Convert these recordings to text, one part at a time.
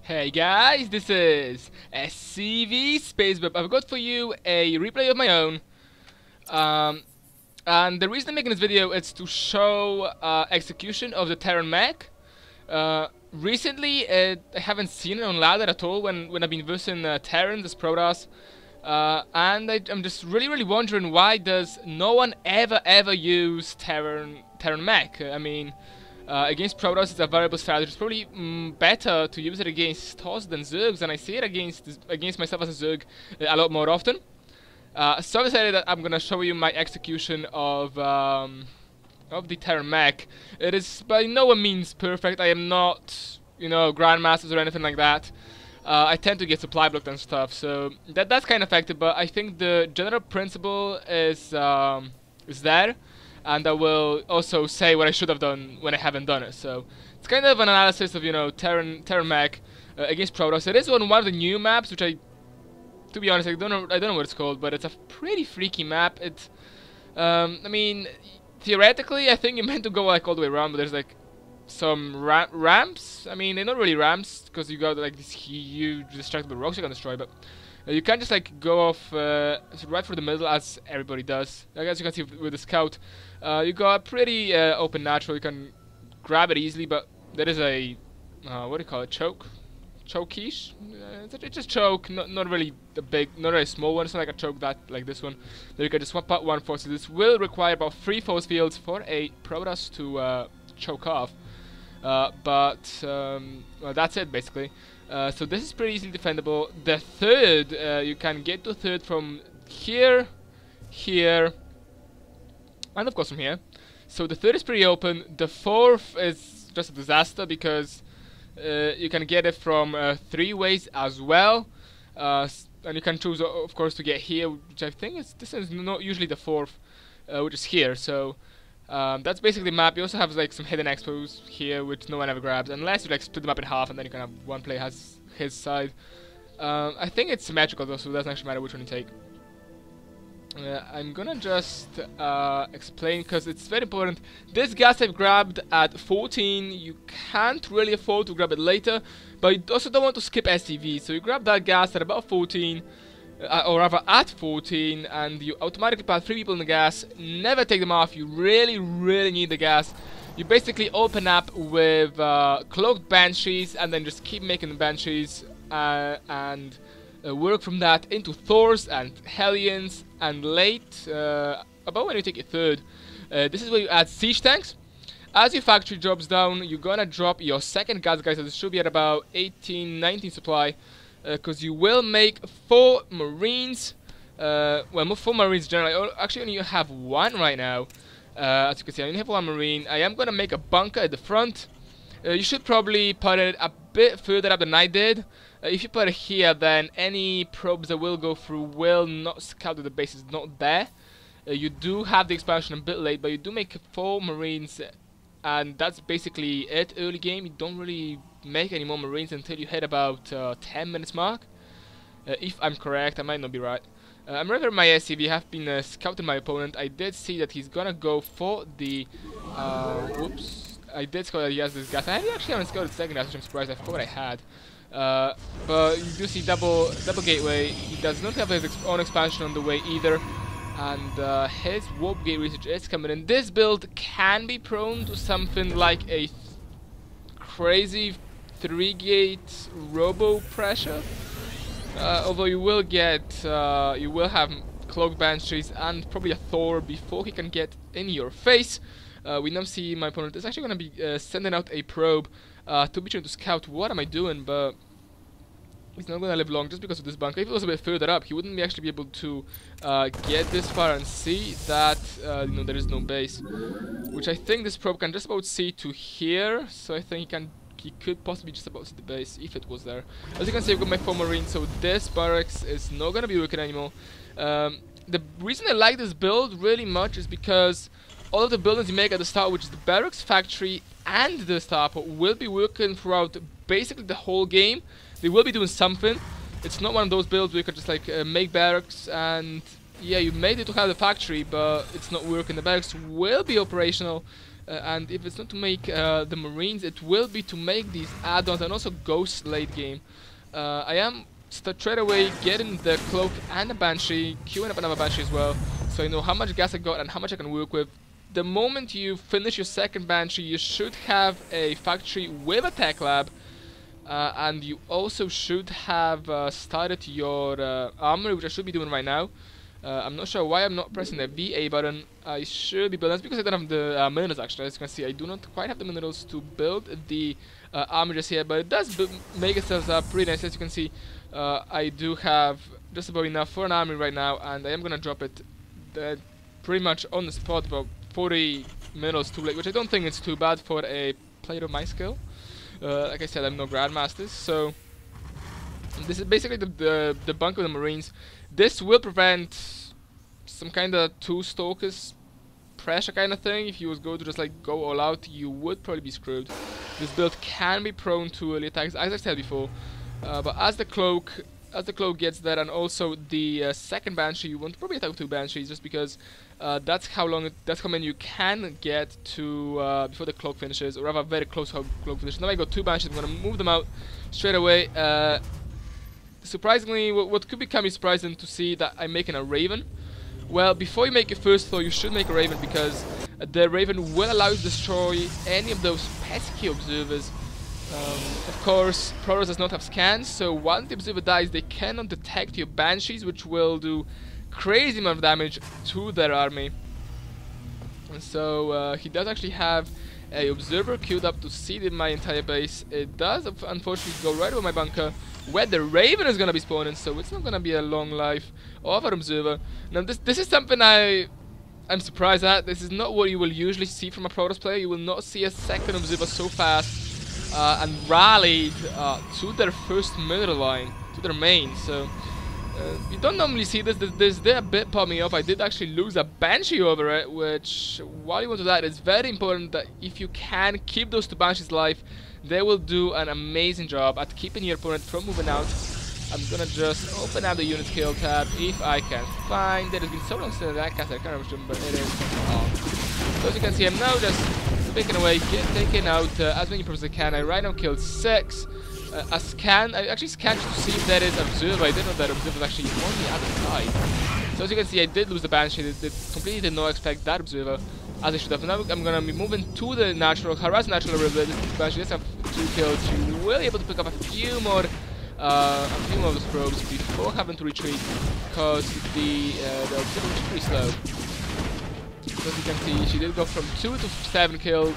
Hey guys, this is SCV Spaceweb. I've got for you a replay of my own. And the reason I'm making this video is to show execution of the Terran Mech. Recently, I haven't seen it on ladder at all when I've been versing Terrans as Protoss. And I'm just really wondering, why does no one ever use Terran Mech? I mean, against Protoss it's a variable strategy. It's probably better to use it against TOS than Zergs, and I see it against myself as a Zerg a lot more often. So I decided that I'm gonna show you my execution of the Terran Mech. It is by no means perfect. I am not, Grandmasters or anything like that. I tend to get supply blocked and stuff, so that's kind of effective. But I think the general principle is there, and I will also say what I should have done when I haven't done it. So it's kind of an analysis of Terran Mech against Protoss. It is on one of the new maps, which to be honest, I don't know what it's called, but it's a pretty freaky map. It's I mean, theoretically, I think you're meant to go like all the way around, but there's like some ramps. I mean, they're not really ramps because you got like these huge destructible rocks you can destroy, but you can't just like go off right through the middle as everybody does. I guess you can see with the scout, you got a pretty open natural. You can grab it easily, but there is a what do you call it? Choke quiche? It's just choke, not really a big, not really a small one. It's not like a choke like this one. That you can just put one force. So this will require about 3 force fields for a Protoss to choke off. Well, that's it basically. So this is pretty easily defendable. The third, you can get to third from here, and of course from here. So the third is pretty open. The fourth is just a disaster because you can get it from 3 ways as well, and you can choose, of course, to get here, which I think this is not usually the fourth, which is here. So that's basically the map. You also have like some hidden expos here, which no one ever grabs, unless you like split them up in half, and then you can have one player has his side. I think it's symmetrical though, so it doesn't actually matter which one you take. I'm gonna just explain, because it's very important. This gas I've grabbed at 14. You can't really afford to grab it later, but you also don't want to skip SCV. So you grab that gas at about 14, or rather at 14, and you automatically put 3 people in the gas. Never take them off. You really need the gas. You basically open up with cloaked Banshees, and then just keep making the Banshees and work from that into Thors and Helions, and late, about when you take your third, this is where you add siege tanks. As your factory drops down, you're gonna drop your second gas, guys, so this should be at about 18-19 supply, because you will make 4 Marines, well, 4 Marines generally. Actually, only you have 1 right now. As you can see, I only have 1 Marine. I am gonna make a bunker at the front. You should probably put it a bit further up than I did. If you put it here, then any probes that will go through will not scout that the base is not there. You do have the expansion a bit late, but you do make 4 Marines, and that's basically it. Early game, you don't really make any more Marines until you hit about 10 minutes mark. If I'm correct, I might not be right. I'm rather my SCV. have been scouting my opponent. I did see that he's gonna go for the whoops. I did scout that he has this gas. I actually haven't scouted second gas, which I'm surprised. I forgot I had. But you do see double gateway. He does not have his own expansion on the way either, and his warp gate research is coming in. This build can be prone to something like a crazy 3-gate robo pressure, although you will have cloaked Banshees and probably a Thor before he can get in your face. We now see my opponent is actually going to be sending out a probe to be trying to scout what am I doing, but he's not going to live long just because of this bunker. If it was a bit further up, he wouldn't actually be able to get this far and see that there is no base, which I think this probe can just about see to here. So I think he could possibly just about see the base if it was there. As you can see, I've got my 4 Marines, so this barracks is not going to be working anymore. The reason I like this build really much is because all of the buildings you make at the start, which is the barracks, factory, and the starport, will be working throughout basically the whole game. They will be doing something. It's not one of those builds where you can just like make barracks and yeah, you made it to have the factory, but it's not working. The barracks will be operational and if it's not to make the Marines, it will be to make these add-ons and also Ghost late game. I am straight away getting the Cloak and the Banshee, queuing up another Banshee as well, so I know how much gas I got and how much I can work with. The moment you finish your second Banshee, you should have a factory with a tech lab, and you also should have started your armory, which I should be doing right now. I'm not sure why I'm not pressing the VA button. I should be building. That's because I don't have the minerals actually. As you can see, I do not quite have the minerals to build the armor just here, but it does make itself up pretty nice. As you can see, I do have just about enough for an army right now, and I am gonna drop it pretty much on the spot, about 40 minerals too late, which I don't think it's too bad for a player of my skill. Like I said, I'm no Grandmasters, so this is basically the bunker of the Marines. This will prevent some kind of two Stalkers pressure kind of thing. If you was go to just like go all out, you would probably be screwed. This build can be prone to early attacks, as I said before. But as the cloak gets there, and also the second Banshee, you want to probably attack with two Banshees, just because that's how many you can get to before the cloak finishes, or rather very close to how cloak finishes. Now I got two Banshees. I'm gonna move them out straight away. Surprisingly, what could become surprising to see that I'm making a Raven. Well, before you make your first Thor, you should make a Raven, because the Raven will allow you to destroy any of those pesky observers. Of course, Protoss does not have scans, so once the observer dies, they cannot detect your Banshees, which will do crazy amount of damage to their army. And so he does actually have a observer queued up to see my entire base. It does unfortunately go right over my bunker, where the Raven is gonna be spawning, so it's not gonna be a long life of an observer. Now this is something I'm surprised at. This is not what you will usually see from a Protoss player. You will not see a second observer so fast and rallied to their first middle line, to their main. So you don't normally see this. This did a bit pop me up. I did actually lose a Banshee over it, which, while you want to do that, it's very important that if you can keep those two Banshees alive, they will do an amazing job at keeping your opponent from moving out. I'm gonna just open up the unit skill tab if I can find it. It's been so long since I cast it, I can't remember, but it is on. So as you can see, I'm now just picking away, taking out as many probes as I can. I right now killed 6. I actually scanned to see if there is observer. I didn't know that observer was actually on the other side. So as you can see, I did lose the Banshee. They completely did not expect that observer, as I should have. Now I'm gonna be moving to the natural, harass natural river. This Banshee does have 2 kills. You will be able to pick up a few more of those probes before having to retreat, because the observer is pretty slow. So as you can see, she did go from 2 to 7 kills,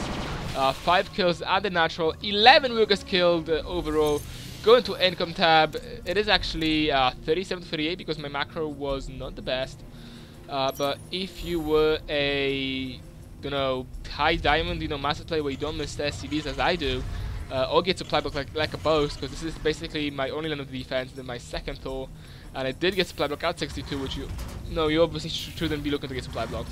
5 kills at the natural, 11 workers killed overall. Going to income tab, it is actually 37 to 38 because my macro was not the best. But if you were a high diamond, massive player where you don't miss the SCVs as I do, or get supply block like a boss, because this is basically my only line of defense, then my second Thor, and I did get supply block at 62, which you obviously shouldn't be looking to get supply blocked.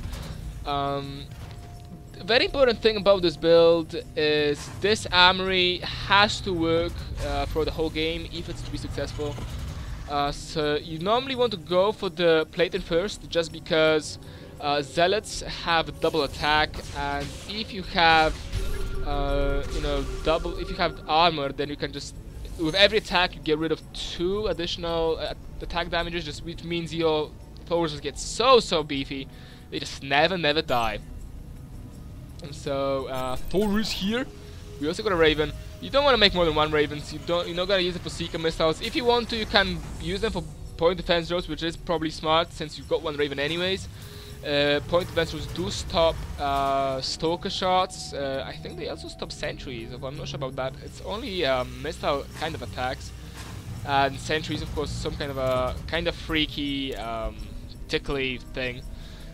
Very important thing about this build is this armory has to work for the whole game if it's to be successful. So you normally want to go for the plating first, just because zealots have double attack, and if you have if you have armor, then you can just, with every attack, you get rid of 2 additional attack damages, which means your Thors just get so beefy. They just never die. And so Thor is here. We also got a Raven. You don't want to make more than 1 Ravens. You're not gonna use it for Seeker missiles. If you want to, you can use them for point defense drones, which is probably smart since you've got 1 Raven anyways. Point defense drones do stop Stalker shots. I think they also stop sentries. I'm not sure about that. It's only missile kind of attacks, and sentries, of course, some kind of freaky tickly thing.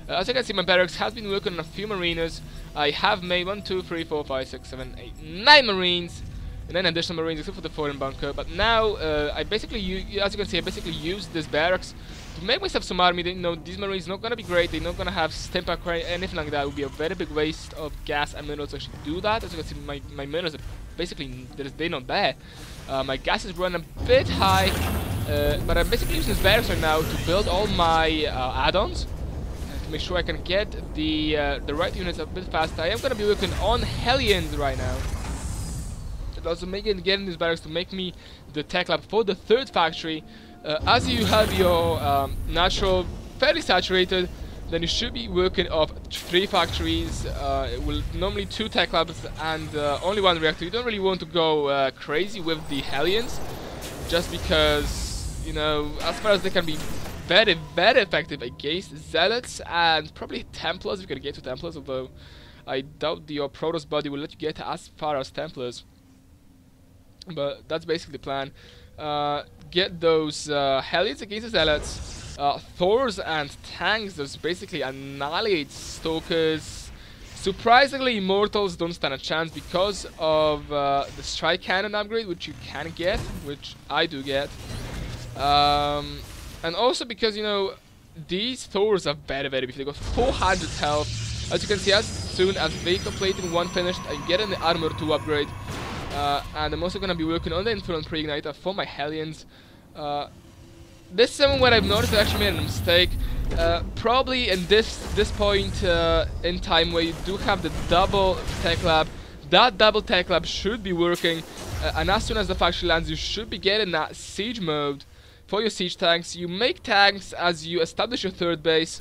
As you can see, my barracks has been working on a few marinas. I have made 1, 2, 3, 4, 5, 6, 7, 8, 9 marines, and 9 additional marines except for the foreign bunker. But now I basically, as you can see, I basically used this barracks to make myself some army. These marines not gonna be great. They're not gonna have stimpak or anything like that. It would be a very big waste of gas and minerals to actually do that. As you can see, my minerals are basically they're not there. My gas is running a bit high, but I'm basically using this barracks right now to build all my add-ons. to make sure I can get the right units a bit faster. I am going to be working on Helions right now. And also getting these barracks to make me the tech lab for the third factory. As you have your natural fairly saturated, then you should be working off 3 factories, with normally 2 tech labs and only 1 reactor. You don't really want to go crazy with the Helions, just because, you know, as far as they can be very, very effective against Zealots and probably Templars. You can get to Templars, although I doubt your Protoss body will let you get as far as Templars. But that's basically the plan. Get those Helions against the Zealots. Thors and tanks just basically annihilate Stalkers. Surprisingly, Immortals don't stand a chance because of the strike cannon upgrade, which you can get, which I do get. And also because, you know, these Thors are very, very beefy. They got 400 health. As you can see, as soon as Vehicle Plating 1 finished, I'm getting the Armor 2 upgrade. And I'm also going to be working on the Infernal Pre-Igniter for my Helions. This is something where I've noticed I actually made a mistake. Probably in this point in time where you do have the double tech lab, that double tech lab should be working, and as soon as the factory lands, you should be getting that siege mode for your siege tanks. You make tanks as you establish your third base.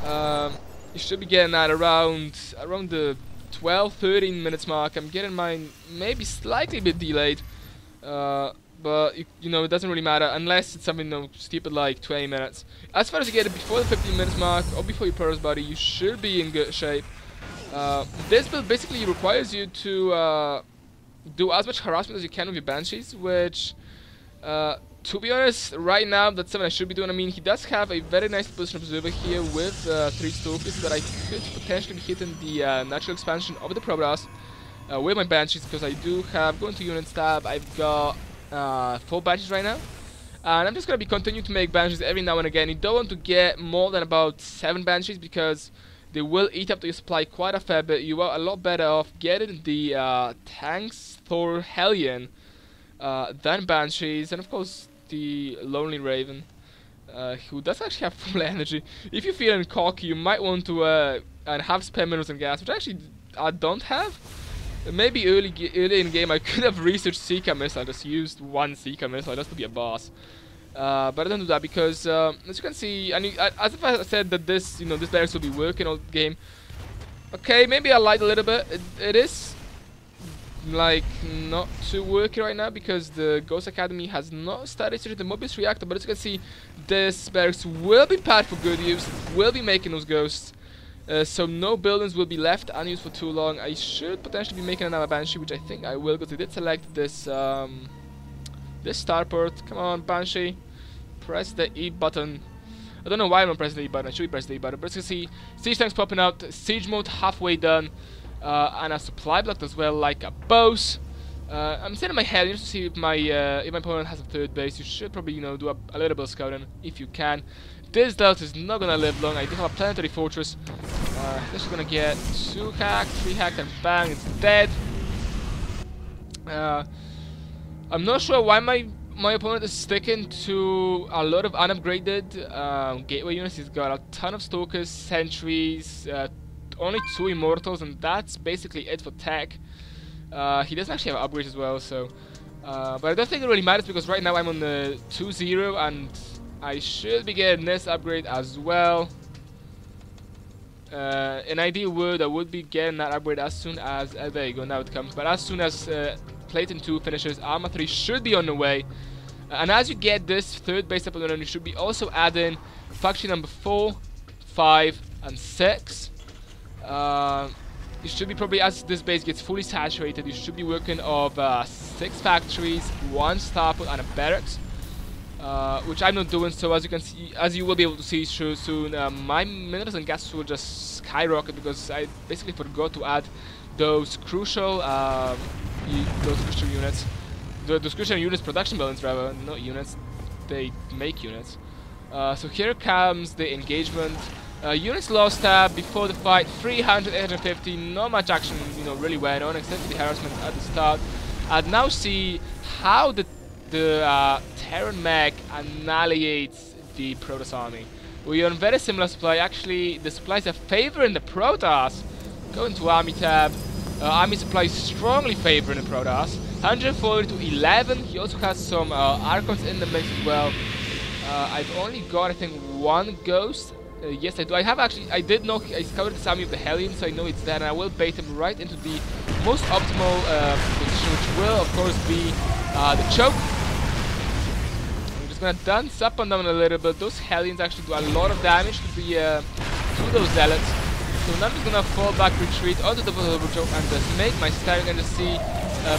You should be getting that around the 12-13 minutes mark. I'm getting mine maybe slightly a bit delayed. But you know, it doesn't really matter unless it's something, you know, stupid like 20 minutes. As far as you get it before the 15 minutes mark or before your Protoss body, you should be in good shape. This build basically requires you to do as much harassment as you can with your Banshees, which, to be honest, right now that's something I should be doing. I mean, he does have a very nice position observer here with 3 Stalkers that I could potentially be hitting the natural expansion of the Protoss with my Banshees, because I do have, going to unit tab, I've got 4 Banshees right now, and I'm just going to be continuing to make Banshees every now and again. You don't want to get more than about 7 Banshees because they will eat up your supply quite a fair bit. You are a lot better off getting the tanks, Thor, Helion, than Banshees, and of course the Lonely Raven, who does actually have full energy. If you're feeling cocky, you might want to and have spare minerals and gas, which actually I don't have. Maybe early in game I could have researched Seeker Missile, just used 1 Seeker Missile just to be a boss. But I don't do that because, as you can see, and as if I said that this, you know, this barracks will be working all game. Okay, maybe I lied a little bit. It is like not too working right now because the Ghost Academy has not started to the Mobius reactor. But as you can see, this barracks will be packed for good use. Will be making those ghosts. So no buildings will be left unused for too long. I should potentially be making another Banshee, which I think I will, because I did select this this starport. Come on, Banshee, press the E button. I don't know why I'm not pressing the E button. I should be pressing the E button. But as you can see, siege tanks popping out, siege mode halfway done, and a supply block as well, like a boss. I'm sending my head just to see if my opponent has a third base. You should probably, you know, do a little bit of scouting if you can. This delta is not gonna live long. I do have a planetary fortress. This is gonna get 2 hack, 3 hack, and bang, it's dead. I'm not sure why my opponent is sticking to a lot of unupgraded gateway units. He's got a ton of Stalkers, Sentries, only 2 Immortals, and that's basically it for tech. He doesn't actually have upgrades as well, so. But I don't think it really matters because right now I'm on the 2-0 and I should be getting this upgrade as well. In ideal world, I would be getting that upgrade as soon as... there you go, now it comes. But as soon as Plating 2 finishes, Armor 3 should be on the way. And as you get this third base up and running, you should be also adding factory number 4, 5, and 6. You should be probably, as this base gets fully saturated, you should be working of 6 factories, 1 starport, and a barracks. Which I'm not doing, so as you can see, as you will be able to see soon, my minerals and gas will just skyrocket because I basically forgot to add those crucial units, those crucial units production buildings rather, not units. They make units. So here comes the engagement. Units lost tab before the fight, 300, 850. Not much action, you know, really went on except for the harassment at the start. And now see how the Terran Mech annihilates the Protoss army. We are on very similar supply. Actually, the supplies are favoring the Protoss. Go into army tab. Army supply is strongly favoring the Protoss. 140 to 11. He also has some Archons in the mix as well. I've only got, I think, one Ghost. Yes, I do. I did know, I scouted this army of the Helion, so I know it's there, and I will bait him right into the most optimal position, which will, of course, be the choke. I'm just gonna dance up and down a little bit. Those Helions actually do a lot of damage to those Zealots. So now I'm just gonna fall back, retreat onto the choke, and just make my stack and just see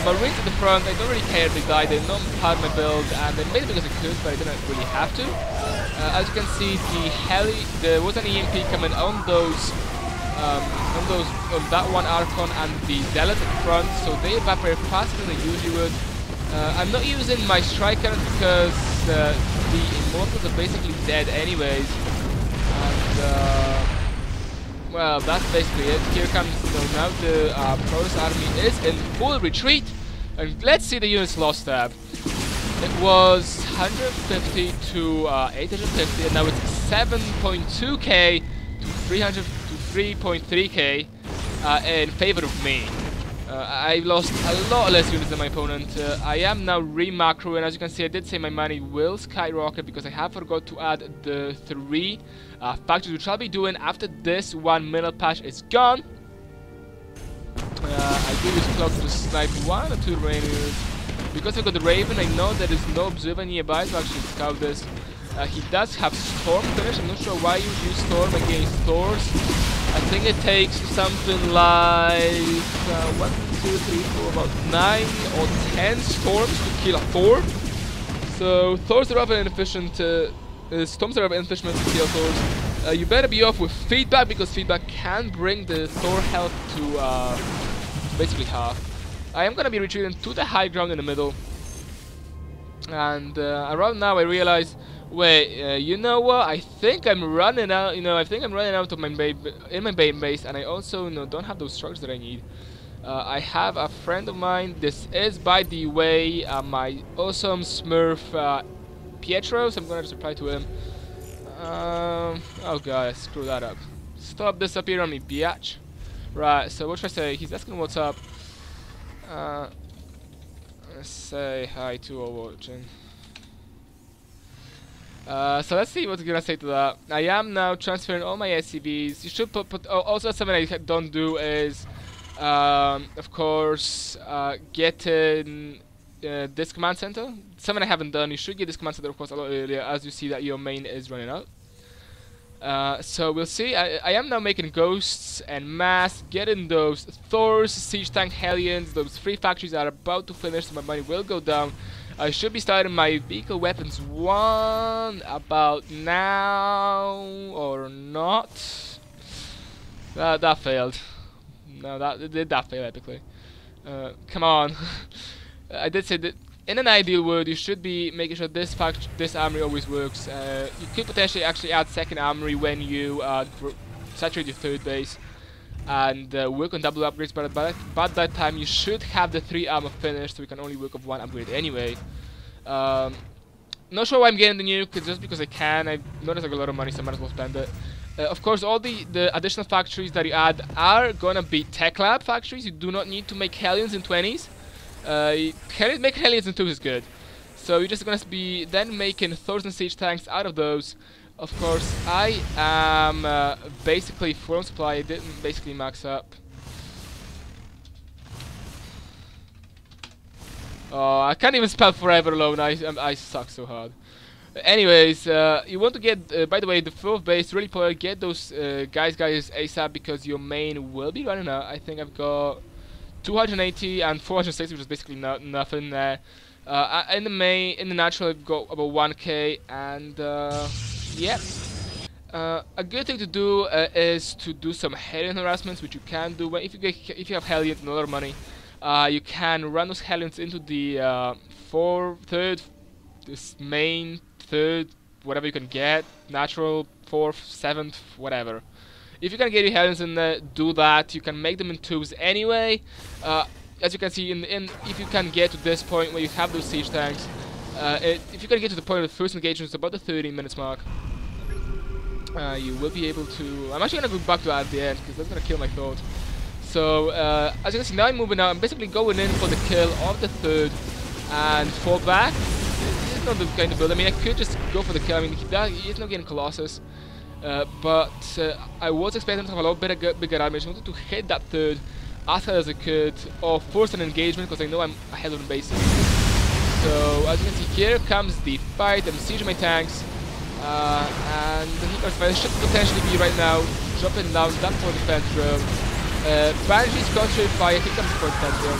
Marines at the front. I don't really care if they die. They're not part of my build, and they made it because I could, but I didn't really have to. As you can see, there was an EMP coming on that one Archon and the Zealot at the front, so they evaporate faster than they usually would. I'm not using my strike cannon because the Immortals are basically dead anyways, and well, that's basically it. Here comes, now the Protoss army is in full retreat, and let's see the units lost tab. It was 150 to 850, and now it's 7.2k to 3.3k in favor of me. I lost a lot less units than my opponent. I am now re-macro, and as you can see, I did say my money will skyrocket because I have forgot to add the 3 factories, which I'll be doing after this one middle patch is gone. I do use cloak to snipe 1 or 2 Raiders. Because I got the Raven, I know there is no Observer nearby to actually scout this. He does have Storm finish. I'm not sure why you use Storm against Thors. I think it takes something like 1, 2, 3, 4, about 9 or 10 Storms to kill a Thor. So Thors are rather inefficient. Storms are rather inefficient to kill Thors. You better be off with feedback, because feedback can bring the Thor health to basically half. I am gonna be retreating to the high ground in the middle, and around now I realize, wait, you know what? I think I'm running out. I think I'm running out of my main base, and I also don't have those structures that I need. I have a friend of mine. This is, by the way, my awesome Smurf Pietro. So I'm gonna just reply to him. Oh god, I screwed that up. Stop disappearing on me, biatch. Right. So what should I say? He's asking what's up. Let's say hi to all watching. So let's see what we're gonna say to that. I am now transferring all my SCVs. You should put also something I don't do is, of course, getting this command center. Something I haven't done. You should get this command center, of course, a lot earlier, as you see that your main is running out. So we'll see. I am now making ghosts and mass, getting those Thors, siege tank, Helions. Those 3 factories are about to finish, so my money will go down. I should be starting my vehicle weapons 1 about now or not. That failed. No, that failed epically. Come on. I did say that. In an ideal world, you should be making sure this armory always works. You could potentially actually add second armory when you saturate your 3rd base, and work on double upgrades. But by that time, you should have the 3 armor finished, so we can only work of 1 upgrade anyway. Not sure why I'm getting the nuke. It's just because I can. I noticed I got a lot of money, so I might as well spend it. Of course, all the additional factories that you add are gonna be tech lab factories. You do not need to make Helions in 20s. Make Helions in 2s is good. So you're just gonna be then making Thors and siege tanks out of those. Of course, I am basically full on supply. I didn't basically max up. Oh, I can't even spell forever alone. I suck so hard. Anyways, you want to get, by the way, the 4th base, really important. Get those guys ASAP, because your main will be running out. I think I've got 280 and 460, which is basically nothing there. In the natural, I've got about 1k, and yeah. A good thing to do is to do some Helion harassments, which you can do if you have Helions and a lot of money. You can run those Helions into the 3rd, this main 3rd, whatever you can get, natural 4th, 7th, whatever. If you can get your Helions in there, do that. You can make them in 2s anyway. As you can see, if you can get to this point where you have those siege tanks, if you can get to the point of the first engagement, it's about the 30 minutes mark. you will be able to... I'm actually going to go back to that at the end, because that's going to kill my thought. So, as you can see, now I'm moving out. I'm basically going in for the kill of the third and fall back. It's not the kind of build. I mean, I could just go for the kill. I mean, he's not getting Colossus. But I was expecting to have a lot bigger damage. I wanted to hit that third as hard as I could, or force an engagement, because I know I'm ahead on bases. So, as you can see, here comes the fight. I'm sieging my tanks. And the Heaters fight should potentially be right now dropping down that point defense room. Banshee's Scorching Fire, I think comes for defense room.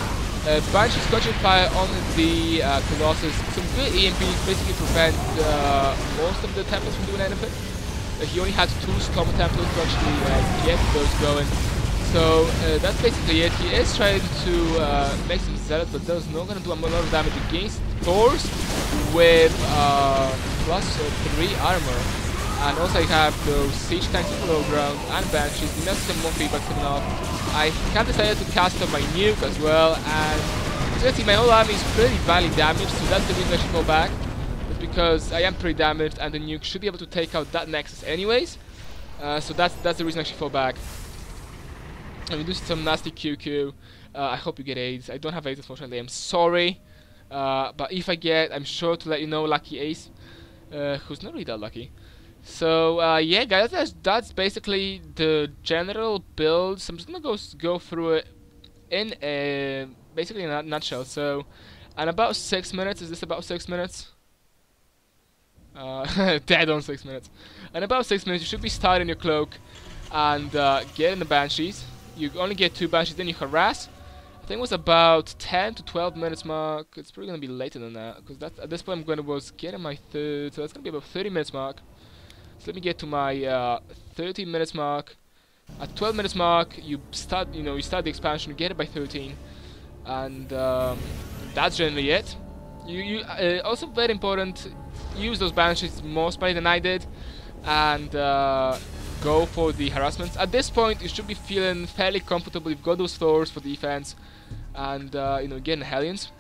Banshee's Scorching Fire on the Colossus. Some good EMPs basically prevent most of the Templars from doing anything. He only had 2 Storm Templars to actually get those going. So that's basically it. He is trying to make some Zealots, but that's not going to do a lot of damage against Thors with +3 armor. And also I have those Siege Tanks in the low ground and Banshees. We have some more feedback coming off. I have decided to cast off my nuke as well, and as you can see, my whole army is pretty badly damaged, so that's the reason I should fall back. It's because I am pretty damaged and the nuke should be able to take out that Nexus anyways. So that's the reason I should fall back. I mean, do some nasty QQ. I hope you get AIDS. I don't have AIDS, unfortunately. I'm sorry. But if I get, I'm sure to let you know, Lucky Ace. Who's not really that lucky. So, yeah, guys, that's basically the general build. So I'm just gonna go through it in basically in a nutshell. So, in about 6 minutes, is this about 6 minutes? Dead on 6 minutes. In about 6 minutes, you should be starting your cloak and getting the Banshees. You only get 2 Banshees, then you harass. I think it was about 10 to 12 minutes mark. It's probably gonna be later than that, because at this point I'm gonna getting my third, so that's gonna be about 30 minutes mark. So let me get to my 30 minutes mark. At 12 minutes mark, you start the expansion, you get it by 13, and that's generally it. You also very important, use those Banshees more spy than I did, and go for the harassments. At this point, you should be feeling fairly comfortable. You've got those Thors for defense, and getting Helions.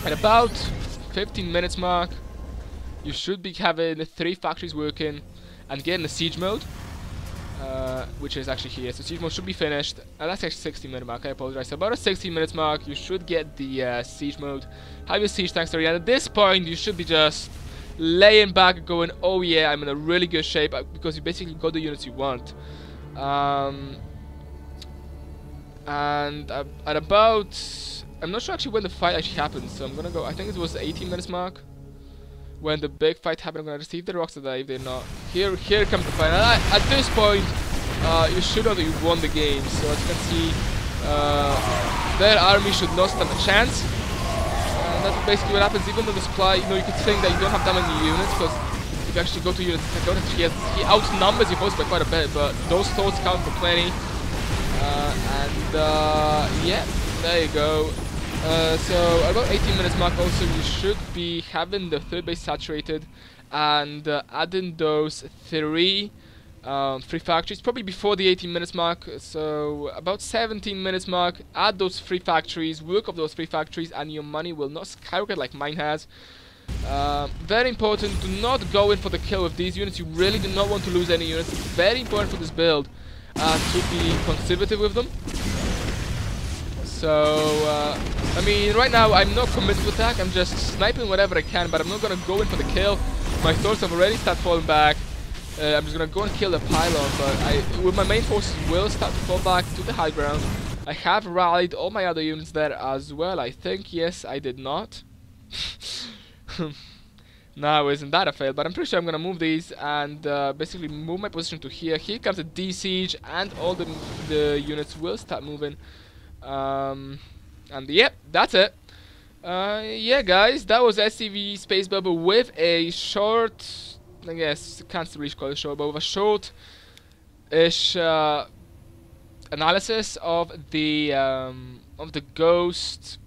At about 15 minutes mark, you should be having 3 factories working and getting the siege mode, which is actually here. So siege mode should be finished, and that's actually 16 minute mark. I apologize. So about a 16 minutes mark, you should get the siege mode. Have your siege tanks ready, and at this point, you should be just laying back, going, "Oh yeah, I'm in a really good shape," because you basically got the units you want. And at about, I'm not sure actually when the fight actually happens, so I'm gonna go, I think it was 18 minutes mark when the big fight happened. I'm gonna receive the rocks today if they're not. Here comes the fight. And at this point, you should know that you've won the game. So as you can see, their army should not stand a chance. And that's basically what happens. Even though the supply, you could think that you don't have that many units, because if you actually go to units, he outnumbers your force by quite a bit, but those thoughts count for 20. Yeah, there you go. So about 18 minutes mark also, you should be having the third base saturated and adding those three factories probably before the 18 minutes mark. So about 17 minutes mark, add those 3 factories, work off those 3 factories, and your money will not skyrocket like mine has. Very important, do not go in for the kill with these units. You really do not want to lose any units. It's very important for this build to be conservative with them. So, I mean, right now I'm not committed to attack, I'm just sniping whatever I can, but I'm not gonna go in for the kill. My thoughts have already started falling back. I'm just gonna go and kill the pylon, but with my main forces will start to fall back to the high ground. I have rallied all my other units there as well, I think. Yes, I did not. Now, isn't that a fail? But I'm pretty sure I'm gonna move these and basically move my position to here. Here comes a D-Siege, and all the units will start moving. And yep, that's it. Yeah, guys, that was SCV Space Bubble with a short, I guess, can't really call it short, but with a short-ish analysis of the Ghost,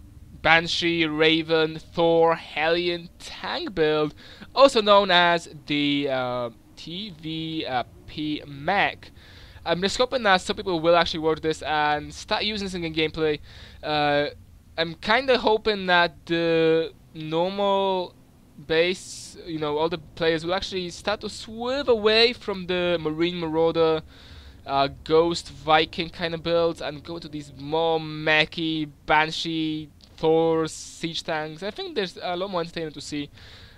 Banshee, Raven, Thor, Helion tank build, also known as the TvP Mech. I'm just hoping that some people will actually watch this and start using this in gameplay. I'm kind of hoping that the normal base, you know, all the players will actually start to swerve away from the Marine Marauder, Ghost Viking kind of builds and go to these more mechy Banshee, Thor, siege tanks. I think there's a lot more entertainment to see.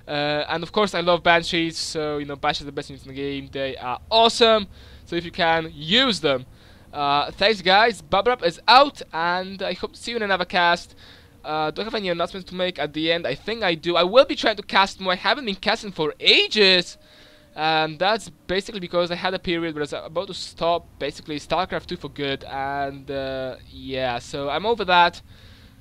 And of course I love Banshees, so you know, Banshees are the best units in the game. They are awesome, so if you can, use them. Thanks guys, Bubble is out, and I hope to see you in another cast. Do I have any announcements to make at the end? I think I do. I will be trying to cast more. I haven't been casting for ages, and that's basically because I had a period where I was about to stop basically StarCraft 2 for good, and yeah, so I'm over that.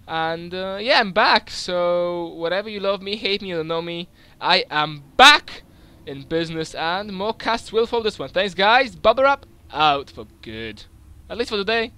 And yeah, I'm back, so whatever you love me, hate me, or don't know me, I am back in business, and more casts will follow this one. Thanks guys, Bubble out for good. At least for today.